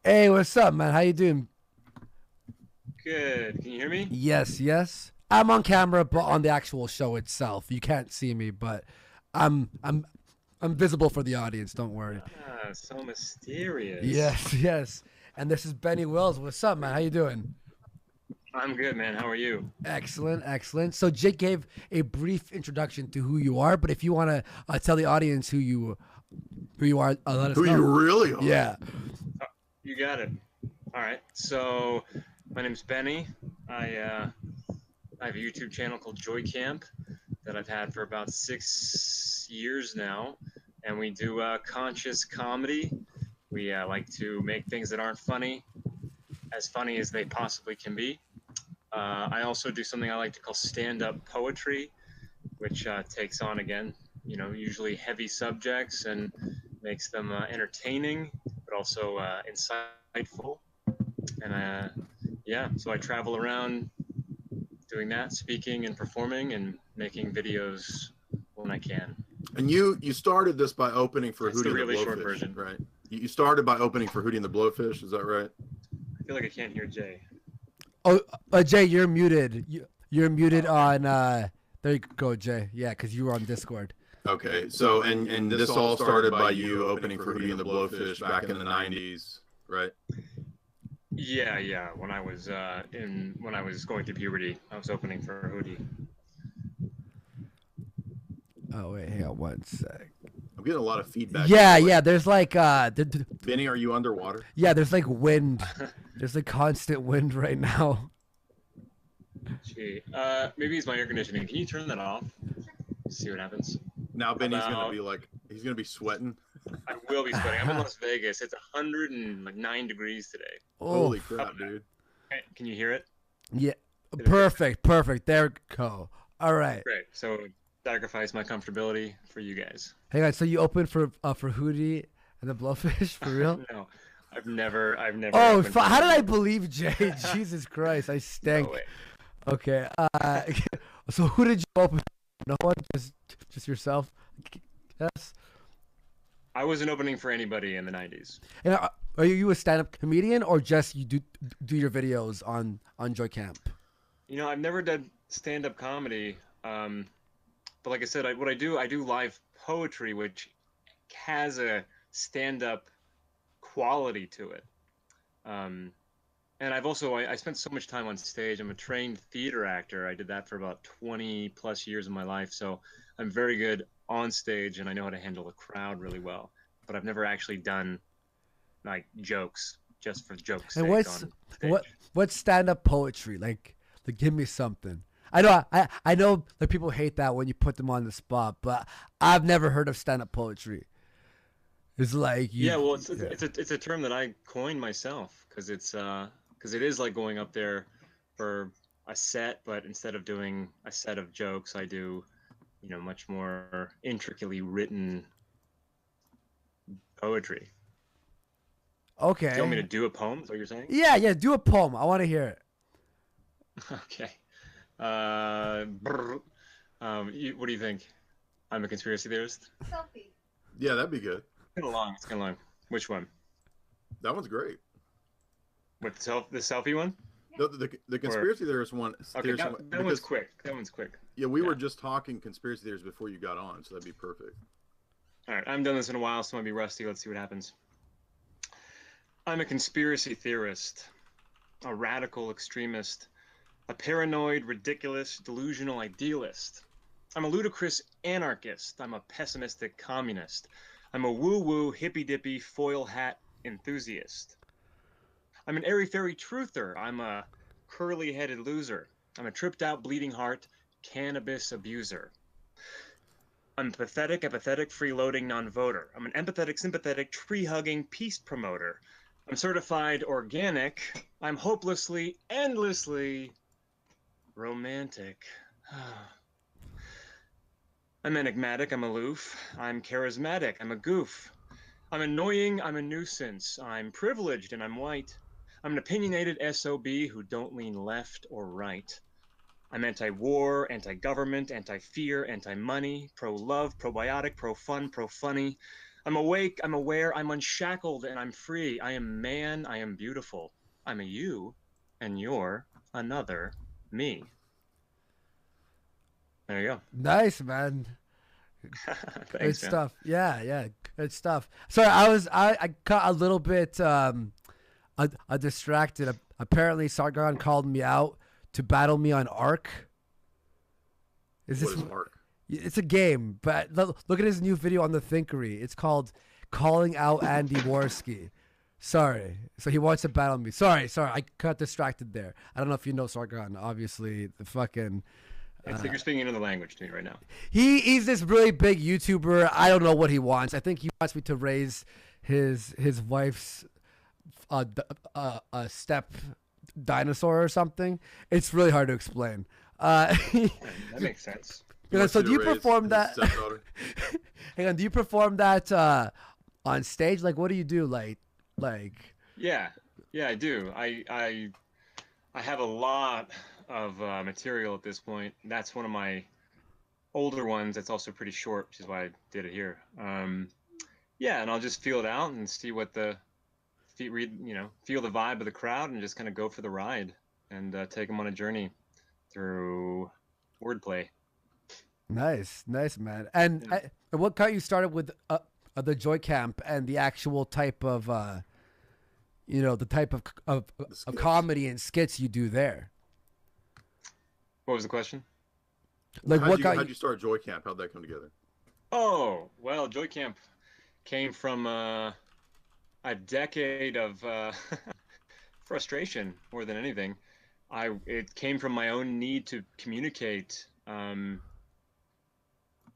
Hey, what's up, man? How you doing? Good. Can you hear me? Yes, yes. I'm on camera, but on the actual show itself, you can't see me, but I'm I'm I'm visible for the audience. Don't worry. Ah, so mysterious. Yes, yes. And this is Benny Wills. What's up, man? How you doing? I'm good, man. How are you? Excellent, excellent. So Jake gave a brief introduction to who you are, but if you want to tell the audience who you are, let us Who you know. really are. Yeah. Oh, you got it. All right. So, my name's Benny. I have a YouTube channel called Joy Camp that I've had for about 6 years now, and we do conscious comedy. We like to make things that aren't funny as funny as they possibly can be. I also do something I like to call stand-up poetry, which takes on again, usually heavy subjects and makes them entertaining, but also insightful. And yeah, so I travel around doing that, speaking and performing and making videos when I can. And you started this by opening for That's the Hootie and the really short Blowfish, version. right? You started by opening for Hootie and the Blowfish, is that right? I feel like I can't hear Jay. Oh, Jay, you're muted. You're muted Oh, okay. on. There you go, Jay. Yeah, because you were on Discord. Okay. So and this all started by you opening for Hootie and the Blowfish back in the 90s, right? Yeah, yeah. When I was going through puberty, I was opening for Hootie. Oh wait, hang on one sec. I'm getting a lot of feedback Yeah, here. yeah. Like, There's like Benny, are you underwater? yeah. There's like wind. There's like constant wind right now. Gee, maybe it's my air conditioning. Can you turn that off? See what happens. Now How Benny's gonna about be like he's gonna be sweating. I will be sweating. I'm in Las Vegas. It's 109 degrees today. Oh, Holy crap, dude. Okay, can you hear it? yeah. Did it fix? Perfect, perfect. There we go. All right. Great. So sacrifice my comfortability for you guys. Hang on. So you opened for Hootie and the Blowfish for real? No, I've never Oh, opened for how did I Hootie. believe Jay? Jesus Christ, I No stank. way. Okay. So who did you open? No one, just yourself. Yes. I wasn't opening for anybody in the 90s. And are you a stand-up comedian or just you do your videos on Joy Camp? I've never done stand-up comedy. But like I said, I do live poetry, which has a stand-up quality to it. Um, and I spent so much time on stage. I'm a trained theater actor. I did that for about 20 plus years of my life. So I'm very good on stage and I know how to handle a crowd really well. But I've never actually done like jokes just for jokes' And sake what's on what stage. what's stand-up poetry like? Give me something. I know like people hate that when you put them on the spot, but I've never heard of stand-up poetry. It's like you, Yeah, well, yeah. it's a term that I coined myself because it is like going up there for a set, but instead of doing a set of jokes, I do much more intricately written poetry. Do you want me Okay. to do a poem? Is what you're saying? Yeah, yeah. Do a poem. I want to hear it. Okay. Brr. What do you think? I'm a conspiracy theorist. Yeah, that'd be good. It's kind of long. It's kind of long. Which one? That one's great. With the selfie one? The Or conspiracy theorist one, okay, that one's because quick. That one's quick. yeah, we Yeah. were just talking conspiracy theories before you got on, so that'd be perfect. All right. I haven't done this in a while, so I might be rusty. Let's see what happens. I'm a conspiracy theorist, a radical extremist, a paranoid, ridiculous, delusional idealist. I'm a ludicrous anarchist. I'm a pessimistic communist. I'm a woo woo, hippy dippy, foil hat enthusiast. I'm an airy fairy truther. I'm a curly headed loser. I'm a tripped out, bleeding heart, cannabis abuser. I'm pathetic, apathetic, freeloading non-voter. I'm an empathetic, sympathetic, tree-hugging peace promoter. I'm certified organic. I'm hopelessly, endlessly romantic. I'm enigmatic, I'm aloof. I'm charismatic, I'm a goof. I'm annoying, I'm a nuisance. I'm privileged and I'm white. I'm an opinionated SOB who don't lean left or right. I'm anti-war, anti-government, anti-fear, anti-money, pro-love, probiotic, pro-fun, pro-funny. I'm awake, I'm aware, I'm unshackled, and I'm free. I am man, I am beautiful. I'm a you, and you're another me. There you go. Nice, man. Good Thanks, man. stuff. Yeah, yeah, good stuff. Sorry, I got a little bit distracted. Apparently, Sargon called me out to battle me on Ark. Is What this is Ark? It's a game, but look at his new video on the Thinkery. It's called "Calling Out Andy Warski." Sorry, so he wants to battle me. Sorry, I got distracted there. I don't know if you know Sargon. Obviously, the fucking. It's like you're speaking another language to me right now. He's this really big YouTuber. I don't know what he wants. I think he wants me to raise his wife's step dinosaur or something. It's really hard to explain. That makes sense. So do you perform that? Hang on, do you perform that on stage? Like, what do you do? Like. Yeah, I do. I have a lot of material at this point. That's one of my older ones. That's also pretty short, which is why I did it here. Yeah, and I'll just feel it out and see what feel the vibe of the crowd and just kind of go for the ride and take them on a journey through wordplay. Nice, man. And Yeah. what got you started with the Joy Camp and the actual type of, the type of comedy and skits you do there? What was the question? Like, how'd you start Joy Camp? How'd that come together? Oh, well, Joy Camp came from a decade of frustration more than anything. It came from my own need to communicate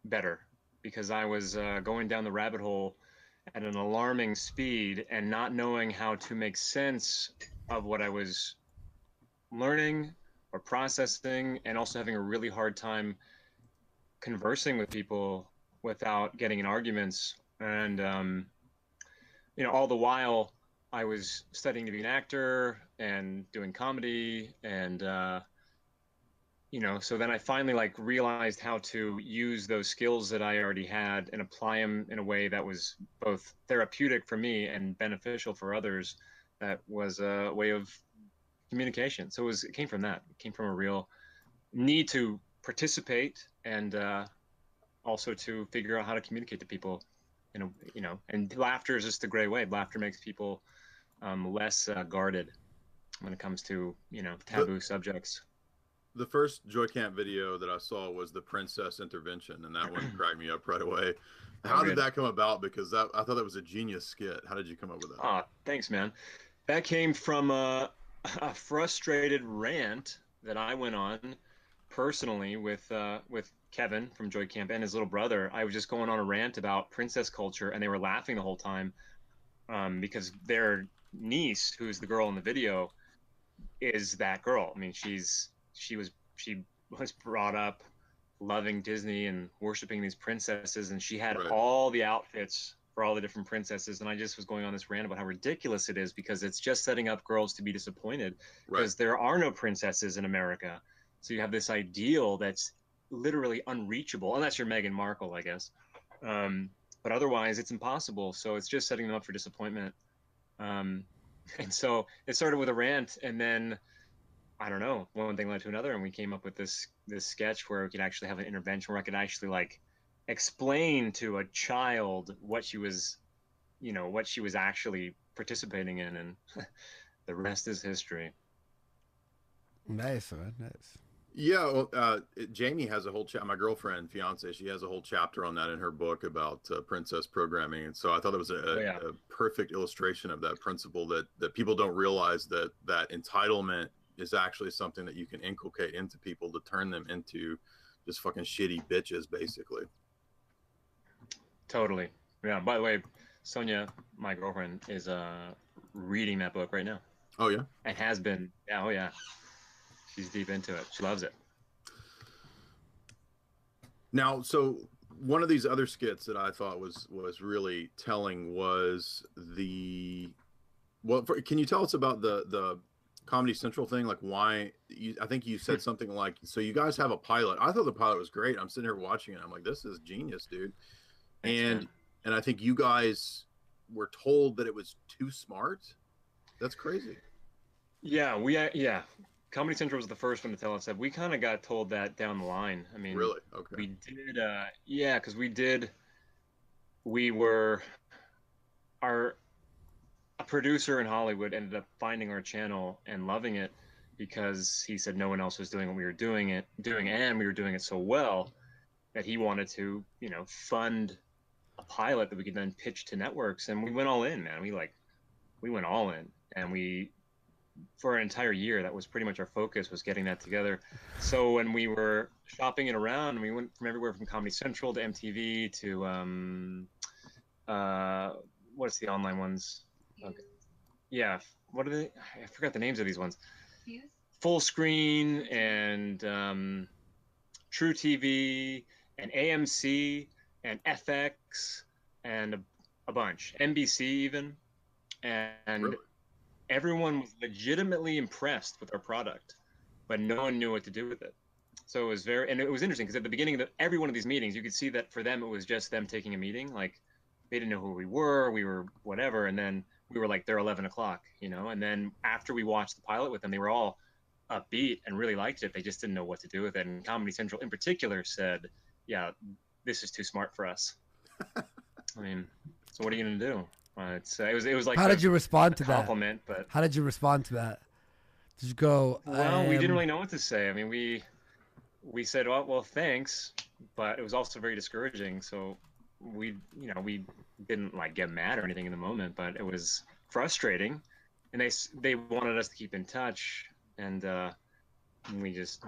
better, because I was going down the rabbit hole at an alarming speed and not knowing how to make sense of what I was learning or processing, and also having a really hard time conversing with people without getting in arguments. And all the while I was studying to be an actor and doing comedy, and so then I finally realized how to use those skills that I already had and apply them in a way that was both therapeutic for me and beneficial for others. That was a way of communication. So it came from that. It came from a real need to participate and also to figure out how to communicate to people. And laughter is just a great way. Laughter makes people less guarded when it comes to taboo subjects. The first Joy Camp video that I saw was the princess intervention, and that one cracked me up right away. How did that come about? Because I thought that was a genius skit. How did you come up with that? Oh, thanks, man. That came from a frustrated rant that I went on personally with Kevin from Joy Camp and his little brother. I was just going on a rant about princess culture, and they were laughing the whole time because their niece, who's the girl in the video, is that girl. I mean, she was brought up loving Disney and worshiping these princesses, and she had all the outfits for all the different princesses. And I just was going on this rant about how ridiculous it is, because it's just setting up girls to be disappointed, because there are no princesses in America. So you have this ideal that's literally unreachable, unless you're Meghan Markle, I guess. But otherwise, it's impossible. So it's just setting them up for disappointment. And so it started with a rant, and then I don't know, one thing led to another, and we came up with this sketch where we could actually have an intervention where I could actually explain to a child what she was actually participating in, and the rest is history. Nice, man. Nice. Yeah, well, Jamie has a whole my girlfriend, fiance, she has a whole chapter on that in her book about princess programming. And so I thought it was a perfect illustration of that principle, that people don't realize that entitlement is actually something that you can inculcate into people to turn them into just fucking shitty bitches, basically. Totally. Yeah. By the way, Sonia, my girlfriend, is reading that book right now. Oh yeah. And has been. Yeah. Oh yeah. She's deep into it. She loves it. Now, so one of these other skits that I thought was really telling was can you tell us about the Comedy Central thing? Like, why I think you said something like, so you guys have a pilot. I thought the pilot was great. I'm sitting here watching it. I'm like, this is genius, dude. Thanks, and man. and I think you guys were told that it was too smart. That's crazy. Yeah, Comedy Central was the first one to tell us that. We kind of got told that down the line. I mean, Really? Okay. we did. Yeah, because we were our a producer in Hollywood ended up finding our channel and loving it because he said no one else was doing what we were doing, and we were doing it so well that he wanted to, fund a pilot that we could then pitch to networks. And we went all in, man. We went all in, and for an entire year, that was pretty much our focus, was getting that together. So when we were shopping it around, we went from everywhere from Comedy Central to MTV to what's the online ones? Okay. Yeah, what are they? I forgot the names of these ones. Full Screen and True TV and AMC and FX and a bunch, NBC even, and Really? everyone was legitimately impressed with our product, but no one knew what to do with it. So it was interesting because at the beginning of every one of these meetings, you could see that for them, it was just them taking a meeting. Like, they didn't know who we were whatever. And then we were like, they're 11 o'clock, And then after we watched the pilot with them, they were all upbeat and really liked it. They just didn't know what to do with it. And Comedy Central in particular said, yeah, this is too smart for us. I mean, so what are you going to do? It was like, how did you respond to compliment, that? But how did you respond to that? Did you go? Well, we didn't really know what to say. I mean, we said, well, thanks, but it was also very discouraging. So we didn't like get mad or anything in the moment, but it was frustrating, and they wanted us to keep in touch, and I guess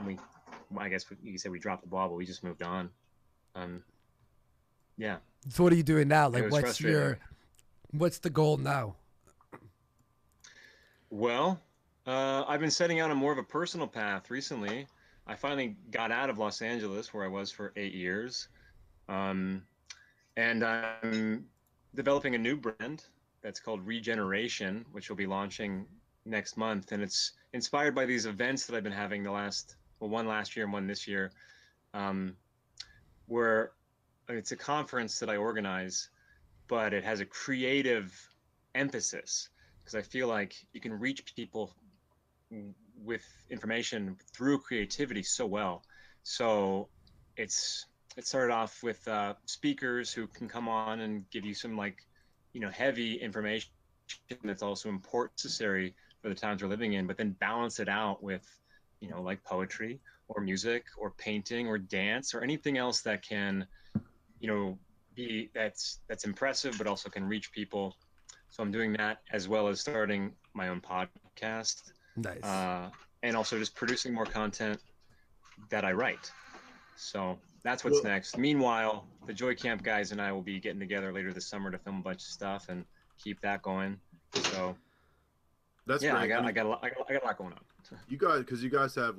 you could say we dropped the ball, but we just moved on. Yeah. So what are you doing now? Like, frustrating. what's the goal now? Well, I've been setting out on more of a personal path recently. I finally got out of Los Angeles, where I was for 8 years. And I'm developing a new brand that's called Regeneration, which will be launching next month. And it's inspired by these events that I've been having one last year and one this year, where it's a conference that I organize, but it has a creative emphasis, because I feel like you can reach people with information through creativity so well. So it started off with speakers who can come on and give you some heavy information that's also important, necessary for the times we're living in, but then balance it out with like poetry or music or painting or dance or anything else that can be that's impressive but also can reach people. So I'm doing that, as well as starting my own podcast. Nice. And also just producing more content that I write. So that's what's next. Meanwhile, the Joy Camp guys and I will be getting together later this summer to film a bunch of stuff and keep that going. So that's great. I got a lot going on. You guys have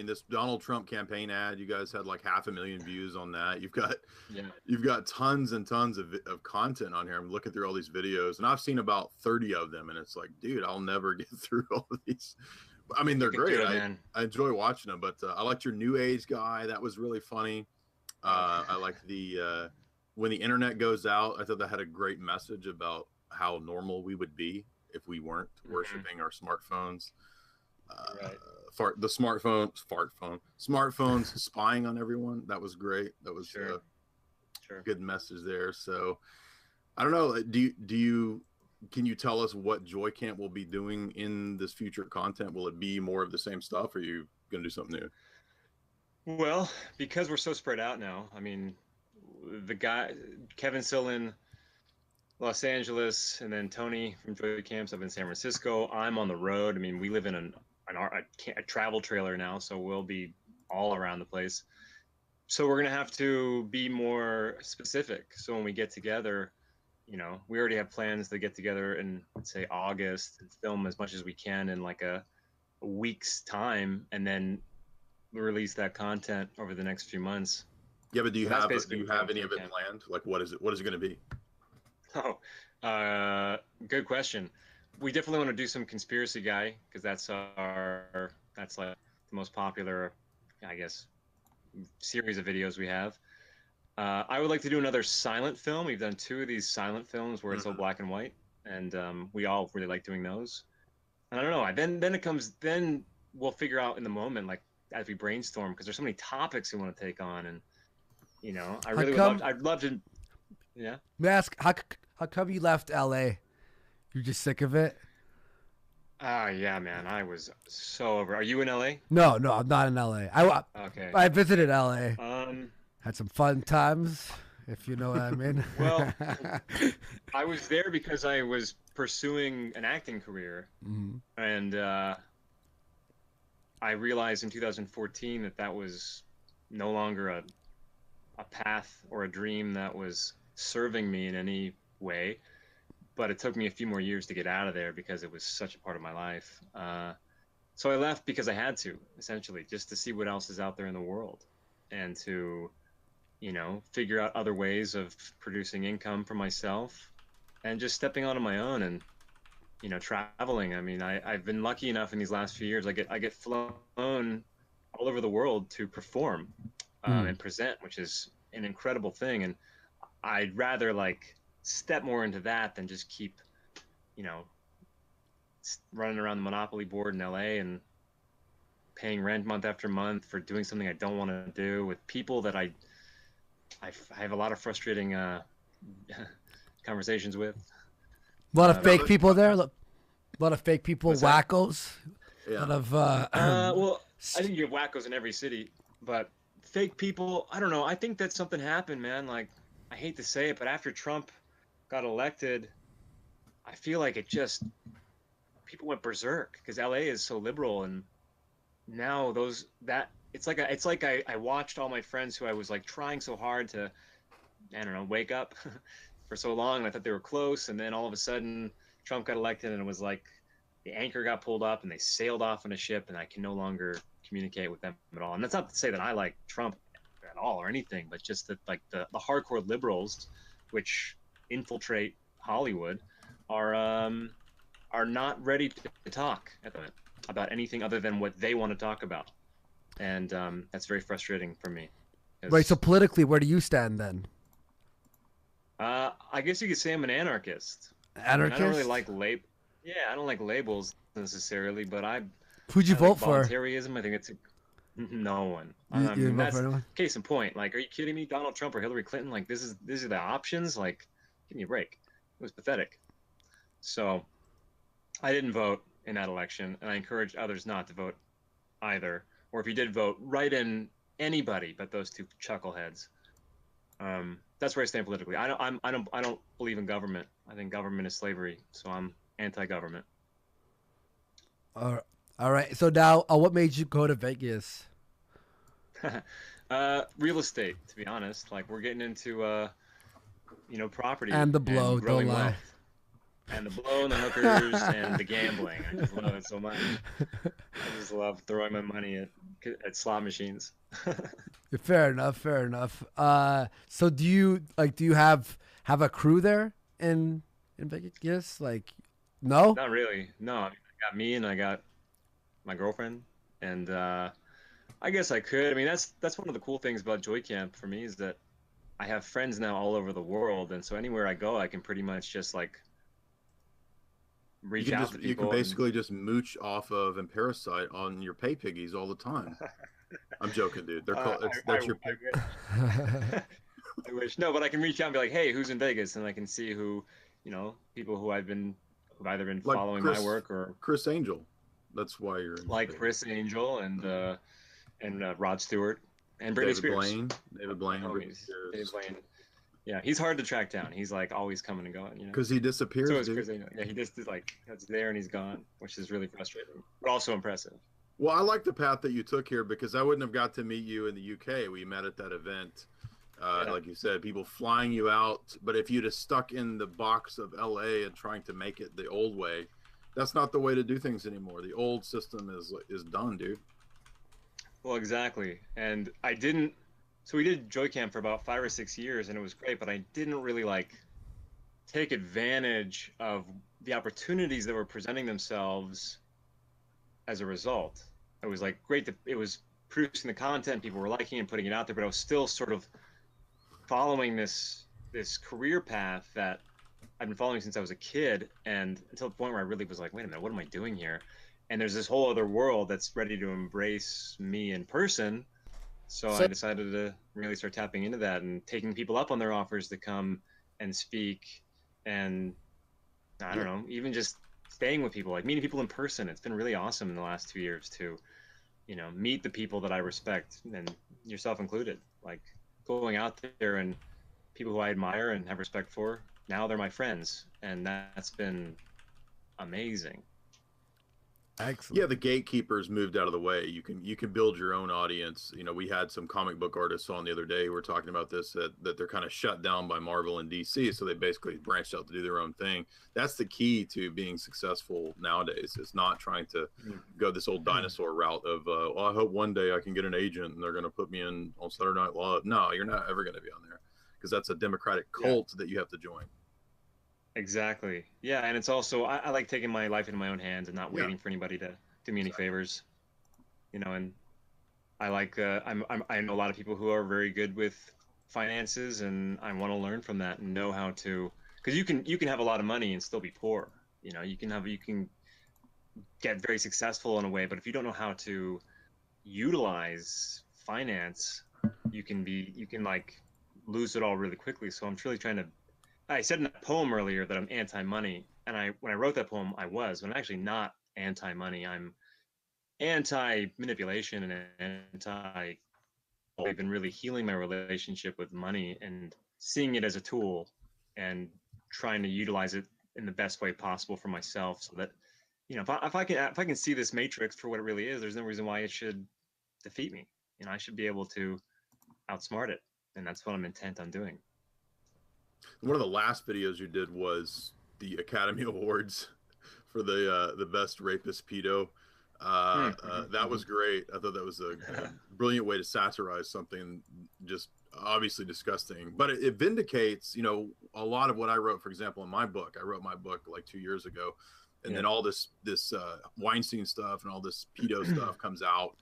this Donald Trump campaign ad, you guys had like 500,000 views on that. You've got tons and tons of content on here. I'm looking through all these videos, and I've seen about 30 of them, and it's like, dude, I'll never get through all of these. I mean, they're great. I enjoy watching them, but I liked your New Age guy. That was really funny. I liked the when the internet goes out. I thought that had a great message about how normal we would be if we weren't worshiping our smartphones. Right. Smartphones spying on everyone. That was great. That was sure. Good message there. So I don't know. Can you tell us what Joy Camp will be doing in this future content? Will it be more of the same stuff, or are you going to do something new? Well, because we're so spread out now, I mean, the guy, Kevin still in Los Angeles, and then Tony from Joy Camps up in San Francisco. I'm on the road. I mean, we live in a travel trailer now, so we'll be all around the place. So we're going to have to be more specific. So when we get together, we already have plans to get together in, let's say, August, and film as much as we can in like a week's time, and then release that content over the next few months. Yeah, but do you have any of it planned? Like, what is it going to be? Oh, good question. We definitely want to do some conspiracy guy, because that's like the most popular, I guess, series of videos we have. I would like to do another silent film. We've done 2 of these silent films where it's all Mhm. black and white, and we all really like doing those. And I don't know. Then we'll figure out in the moment, like as we brainstorm, because there's so many topics we want to take on, and I How really would love. come? I'd love to. Yeah. May I ask how come you left L.A.? You're just sick of it? Ah, yeah, man. I was so over. Are you in LA? No, no, I'm not in L.A. Okay. I visited L.A. Um. Had some fun times, if you know what I mean. Well, I was there because I was pursuing an acting career, Mhm. and I realized in 2014 that that was no longer a path or a dream that was serving me in any way. But it took me a few more years to get out of there because it was such a part of my life. So I left because I had to, essentially, just to see what else is out there in the world, and to figure out other ways of producing income for myself, and just stepping out on my own, and traveling. I mean, I've been lucky enough in these last few years. I get flown all over the world to perform Mm. and present, which is an incredible thing. And I'd rather like step more into that than just keep, you know, running around the Monopoly board in LA and paying rent month after month for doing something I don't want to do with people that I have a lot of frustrating conversations with. A lot of No, fake people there. A lot of fake people, What's that? wackos. A yeah. lot of Well, I think you have wackos in every city, but fake people, I don't know. I think that something happened, man. Like, I hate to say it, but after Trump got elected, I feel like people went berserk because LA is so liberal, and now I watched all my friends who I was like trying so hard to, I don't know, wake up for so long, and I thought they were close, and then all of a sudden Trump got elected, and it was like the anchor got pulled up, and they sailed off on a ship, and I can no longer communicate with them at all. And that's not to say that I like Trump at all or anything, but just that like the hardcore liberals, which infiltrate Hollywood, are um, are not ready to talk at the moment about anything other than what they want to talk about, and that's very frustrating for me. right. So 'Cause, politically, where do you stand then? I guess you could say I'm an anarchist. And I don't really Anarchist? like Yeah, I don't like labels necessarily, but Who'd you I like vote for? voluntarism. I think it's no one. You didn't vote for That's anyone? case in point. Like, are you kidding me? Donald Trump or Hillary Clinton? Like, these are the options. Like, give me a break. It was pathetic. So I didn't vote in that election, and I encourage others not to vote either. Or if you did vote, write in anybody but those two chuckleheads. That's where I stand politically. I don't believe in government. I think government is slavery, so I'm anti-government. All right. So now, what made you go to Vegas? Real estate, to be honest. Like, we're getting into property And the and blow. Don't growing lie. wealth, and the blow and the hookers and the gambling. I just love it so much. I just love throwing my money at slot machines. Fair enough. Fair enough. So do you have a crew there in Vegas? Like, no. Not really. No, I got me and I got my girlfriend, and I guess I could. I mean, that's one of the cool things about Joy Camp for me is that I have friends now all over the world, and so anywhere I go, I can pretty much just like reach out to You can people. And basically just mooch off of and parasite on your pay piggies all the time. I'm joking, dude. They're called. That's your. I wish. I wish. No, but I can reach out and be like, "Hey, who's in Vegas?" And I can see who, people who've either been Like following my work or Chris Angel. That's why you're in like Vegas. Chris Angel and Rod Stewart and Britney David Spears. Blaine. David Blaine. My Britney homies. Spears. David Blaine. Yeah, he's hard to track down. He's like always coming and going. Because he disappears, So is dude. Chris Angel. Yeah, he just is like it's there and he's gone, which is really frustrating, but also impressive. Well, I like the path that you took here because I wouldn't have got to meet you in the UK. We met at that event. Yeah. Like you said, people flying you out. But if you'd have stuck in the box of LA and trying to make it the old way, that's not the way to do things anymore. The old system is done, dude. Well, exactly. And I didn't. So we did Joy Camp for about 5 or 6 years, and it was great. But I didn't really like take advantage of the opportunities that were presenting themselves as a result. It was like great that it was producing the content, people were liking and putting it out there, but I was still sort of following this career path that I've been following since I was a kid, and until the point where I really was like, wait a minute, what am I doing here? And there's this whole other world that's ready to embrace me in person. So I decided to really start tapping into that and taking people up on their offers to come and speak, and I don't know, even just staying with people, like meeting people in person. It's been really awesome in the last 2 years to, meet the people that I respect, and yourself included. Like going out there and people who I admire and have respect for, now they're my friends, and that's been amazing. Excellent. Yeah, the gatekeepers moved out of the way. You can build your own audience. We had some comic book artists on the other day who were talking about this, that they're kind of shut down by Marvel and DC, so they basically branched out to do their own thing. That's the key to being successful nowadays. Is not trying to go this old dinosaur route of well, I hope one day I can get an agent and they're going to put me on Saturday Night Live. No, you're not ever going to be on there, because that's a democratic cult that you have to join. Exactly. Yeah, and it's also I like taking my life into my own hands and not waiting for anybody to do me any favors. And I like I know a lot of people who are very good with finances, and I want to learn from that and know how to, because you can have a lot of money and still be poor. You can get very successful in a way, but if you don't know how to utilize finance, you can like lose it all really quickly. So I'm really trying to. I said in a poem earlier that I'm anti-money, and when I wrote that poem, but I'm actually not anti-money. I'm anti-manipulation and anti. I've been really healing my relationship with money and seeing it as a tool and trying to utilize it in the best way possible for myself, so that if I can see this matrix for what it really is, there's no reason why it should defeat me. I should be able to outsmart it, and that's what I'm intent on doing. One of the last videos you did was the Academy Awards for the best rapist pedo. That was great. I thought that was a brilliant way to satirize something just obviously disgusting, but it vindicates, a lot of what I wrote. For example, in my book, I wrote my book like 2 years ago, and then all this Weinstein stuff and all this pedo stuff comes out,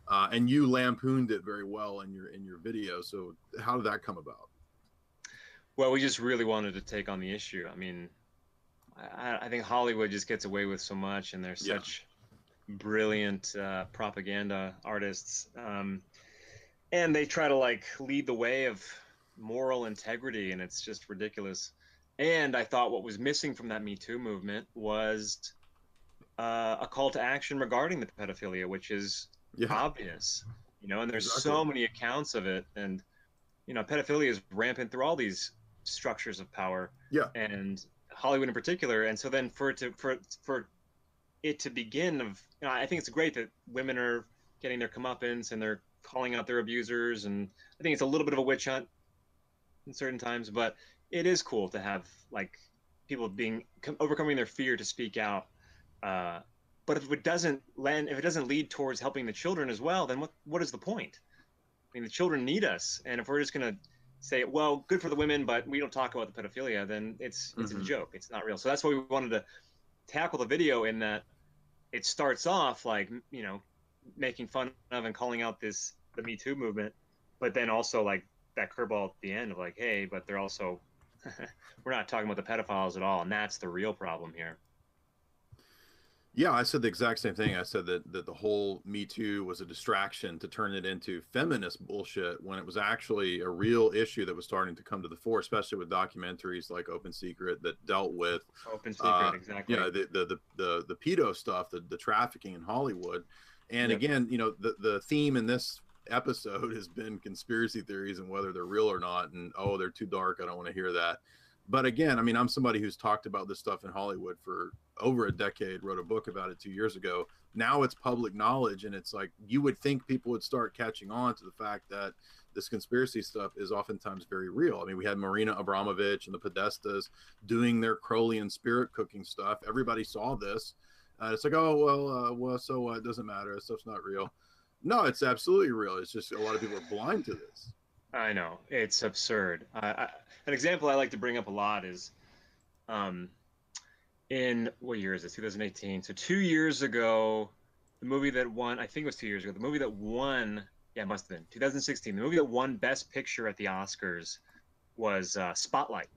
and you lampooned it very well in your video. So how did that come about? Well, we just really wanted to take on the issue. I mean, I think Hollywood just gets away with so much, and they're such brilliant propaganda artists, and they try to like lead the way of moral integrity, and it's just ridiculous. And I thought what was missing from that Me Too movement was a call to action regarding the pedophilia, which is obvious, and there's so many accounts of it, and pedophilia is rampant through all these structures of power, and Hollywood in particular. And so then for it to begin I think it's great that women are getting their comeuppance and they're calling out their abusers, and I think it's a little bit of a witch hunt in certain times, but it is cool to have like people overcoming their fear to speak out. But if it doesn't lead towards helping the children as well, then what is the point? I mean, the children need us, and if we're just going to say, well, good for the women, but we don't talk about the pedophilia, then it's a joke. It's not real. So that's why we wanted to tackle the video, in that it starts off like, making fun of and calling out the Me Too movement, but then also like that curveball at the end of like, hey, but they're also, we're not talking about the pedophiles at all, and that's the real problem here. Yeah, I said the exact same thing. I said that the whole Me Too was a distraction to turn it into feminist bullshit, when it was actually a real issue that was starting to come to the fore, especially with documentaries like Open Secret that dealt with Open Secret, exactly. The pedo stuff, the trafficking in Hollywood. And again, the theme in this episode has been conspiracy theories and whether they're real or not, and they're too dark, I don't want to hear that. But again, I mean, I'm somebody who's talked about this stuff in Hollywood for over a decade, wrote a book about it 2 years ago. Now it's public knowledge, and it's like, you would think people would start catching on to the fact that this conspiracy stuff is oftentimes very real. I mean, we had Marina Abramovich and the Podestas doing their Crowleyan spirit cooking stuff. Everybody saw this. It's like, so what? It doesn't matter. This stuff's not real. No, it's absolutely real. It's just a lot of people are blind to this. I know, it's absurd. An example I like to bring up a lot is, in what year is this? 2018. So 2 years ago, the movie that won, I think it was 2 years ago, the movie that won, it must have been 2016. The movie that won Best Picture at the Oscars was Spotlight,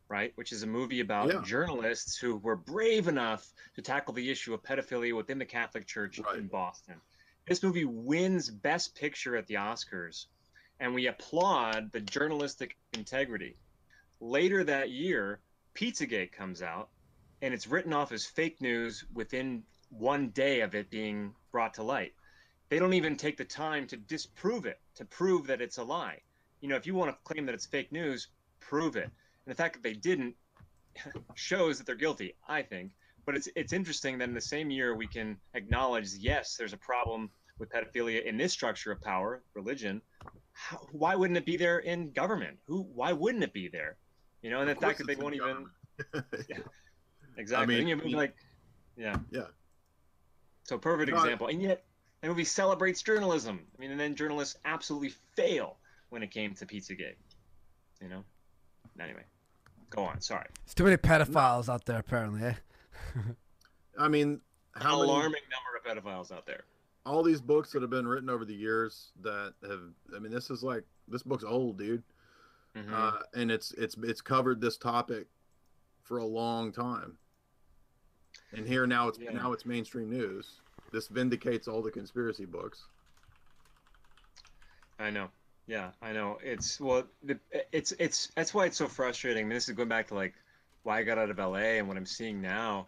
right? Which is a movie about journalists who were brave enough to tackle the issue of pedophilia within the Catholic Church in Boston. This movie wins Best Picture at the Oscars, and we applaud the journalistic integrity. Later that year, Pizzagate comes out, and it's written off as fake news within one day of it being brought to light. They don't even take the time to disprove it, to prove that it's a lie. You know, if you want to claim that it's fake news, prove it. And the fact that they didn't shows that they're guilty, I think. But it's interesting that in the same year we can acknowledge, yes, there's a problem with pedophilia in this structure of power, religion. Why wouldn't it be there in government? Why wouldn't it be there? You know, and the fact that they won't even. Yeah, exactly. I mean, yeah. So perfect example, and yet the movie celebrates journalism. I mean, and then journalists absolutely fail when it came to Pizzagate. You know. Anyway, go on. Sorry. There's too many pedophiles out there, apparently. Eh? I mean, an alarming number of pedophiles out there. All these books that have been written over the years that have. I mean, this book's old, dude. Mm-hmm. And it's covered this topic for a long time. And here now it's mainstream news. This vindicates all the conspiracy books. I know. Yeah, I know. It's that's why it's so frustrating. I mean, this is going back to like why I got out of LA and what I'm seeing now.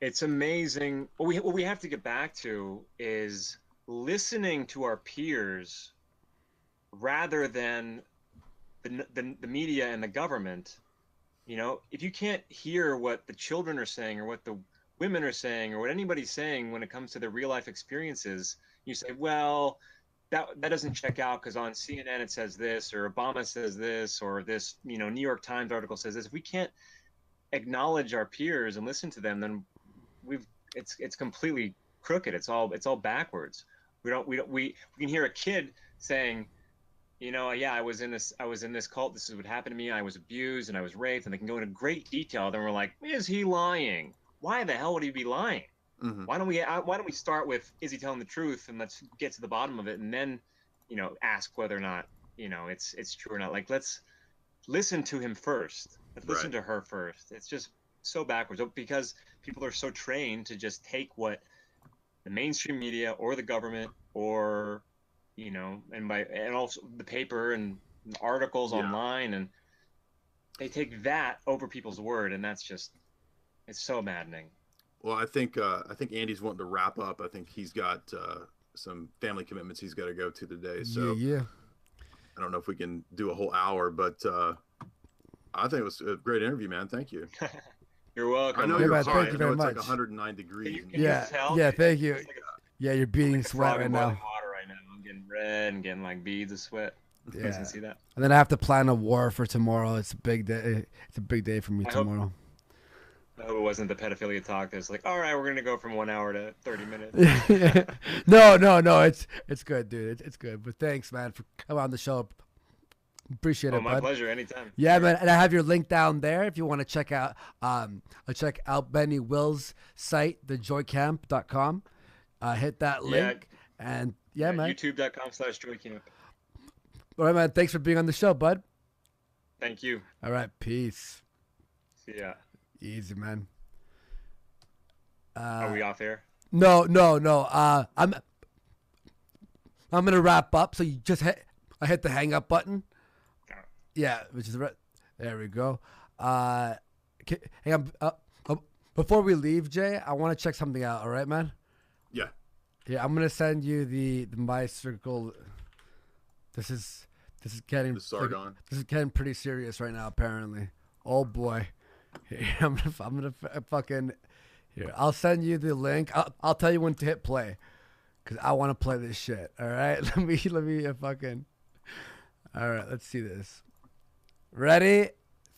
It's amazing. What we have to get back to is listening to our peers rather than the media and the government. You know, if you can't hear what the children are saying or what the women are saying or what anybody's saying when it comes to their real life experiences, you say, well, that doesn't check out because on CNN it says this, or Obama says this, or this, you know, New York Times article says this. If we can't acknowledge our peers and listen to them, then it's completely crooked. It's all backwards. We can hear a kid saying, you know, yeah, I was in this cult. This is what happened to me. I was abused and I was raped, and they can go into great detail. Then we're like, is he lying? Why the hell would he be lying? Mm-hmm. Why don't we start with, is he telling the truth, and let's get to the bottom of it, and then, you know, ask whether or not, you know, it's true or not. Like, let's listen to him first. Let's listen to her first. It's just so backwards because people are so trained to just take what the mainstream media or the government or, you know, and also the paper and articles online, and they take that over people's word, and it's so maddening. Well, I think Andy's wanting to wrap up. I think he's got some family commitments he's got to go to today. So yeah. I don't know if we can do a whole hour, but I think it was a great interview, man. Thank you. You're welcome. I know you're hot. Thank you very much. It's like 109 degrees. Yeah, thank you. You're beating sweat right now. Water right now. I'm getting red and getting like beads of sweat. You guys can see that. And then I have to plan a war for tomorrow. It's a big day. It's a big day for me tomorrow. I hope it wasn't the pedophilia talk that's like, all right, we're going to go from 1 hour to 30 minutes. No. It's good, dude. It's good. But thanks, man, for coming on the show. Appreciate it, my bud. pleasure. Anytime. Yeah, man. And I have your link down there if you want to check out Benny Will's site, thejoycamp.com. Hit that link. And man. YouTube.com/joycamp. All right, man. Thanks for being on the show, bud. Thank you. All right. Peace. See ya. Easy, man. Are we off air? No. I'm gonna wrap up. So you just I hit the hang up button. Yeah, which is right. There we go. Hang on. Before we leave, Jay, I want to check something out. All right, man. Yeah. Yeah, I'm gonna send you the my circle. This is getting this is getting pretty serious right now. Apparently. Oh boy. Here, I'm gonna fucking here. I'll send you the link. I'll tell you when to hit play, cause I want to play this shit. All right, let me fucking. All right, let's see this. Ready?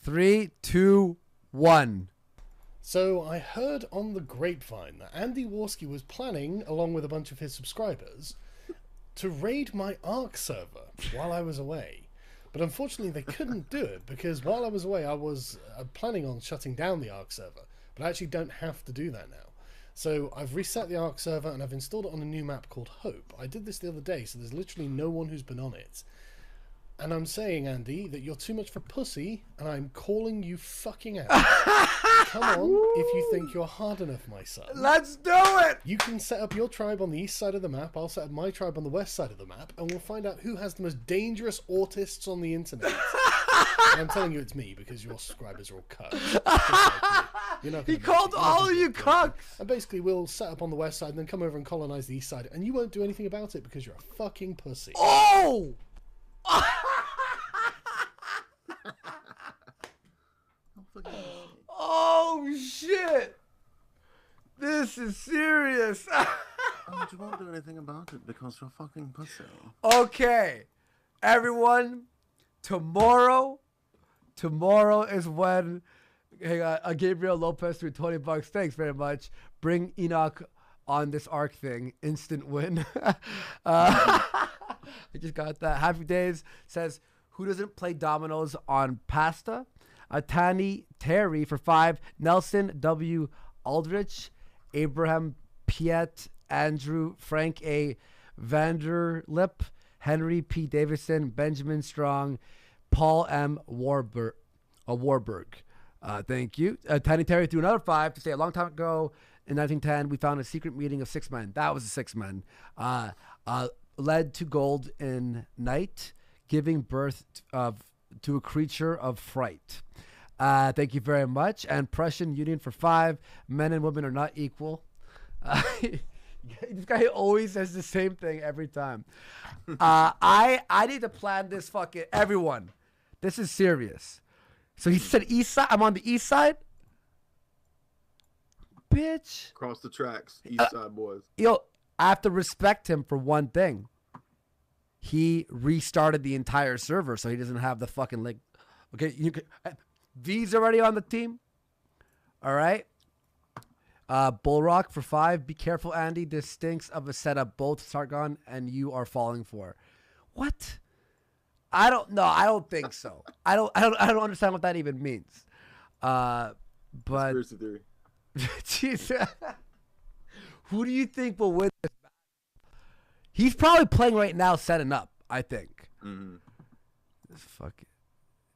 3, 2, 1. So I heard on the grapevine that Andy Warski was planning, along with a bunch of his subscribers, to raid my Ark server while I was away. But unfortunately, they couldn't do it because while I was away, I was planning on shutting down the Ark server. But I actually don't have to do that now. So I've reset the Ark server and I've installed it on a new map called Hope. I did this the other day, so there's literally no one who's been on it. And I'm saying, Andy, that you're too much for pussy, and I'm calling you fucking out. Come on, if you think you're hard enough, my son. Let's do it! You can set up your tribe on the east side of the map, I'll set up my tribe on the west side of the map, and we'll find out who has the most dangerous autists on the internet. And I'm telling you it's me, because your subscribers are all cucks. He called all of you cucks! And basically, we'll set up on the west side, and then come over and colonize the east side, and you won't do anything about it, because you're a fucking pussy. Oh! Oh shit! This is serious. But you won't do anything about it because you're fucking pussy. Okay, everyone. Tomorrow is when Gabriel Lopez threw $20. Thanks very much. Bring Enoch on this arc thing. Instant win. I just got that. Happy Days says, who doesn't play dominoes on pasta? Tani Terry for 5. Nelson W. Aldrich. Abraham Piet. Andrew Frank A. Vanderlip. Henry P. Davison. Benjamin Strong. Paul M. Warburg. Thank you. Tani Terry threw another 5 to say a long time ago in 1910 we found a secret meeting of 6 men. That was the 6 men. Led to gold in night, giving birth to a creature of fright. Thank you very much. And Prussian Union for 5. Men and women are not equal. This guy always says the same thing every time. I need to plan this fucking everyone. This is serious. So he said east side. I'm on the east side. Bitch. Across the tracks, east side boys. Yo, I have to respect him for one thing. He restarted the entire server, so he doesn't have the fucking link. Okay, V's already on the team. All right. Bullrock for 5. Be careful, Andy. This stinks of a setup both Sargon and you are falling for. What? I don't know. I don't think so. I don't understand what that even means. But Conspiracy theory. Jeez. Who do you think will win this battle? He's probably playing right now, setting up, I think. Mm-hmm. Fuck it.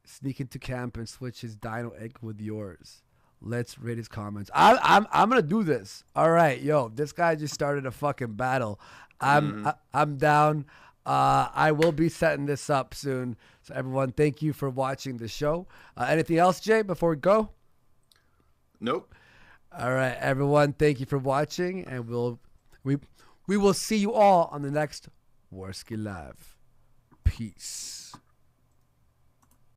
Sneak into camp and switch his dino egg with yours. Let's read his comments. I'm gonna do this. All right, yo, this guy just started a fucking battle. I'm down. I will be setting this up soon. So everyone, thank you for watching the show. Anything else, Jay, before we go? Nope. All right, everyone, thank you for watching, and we will see you all on the next Warski Live. Peace.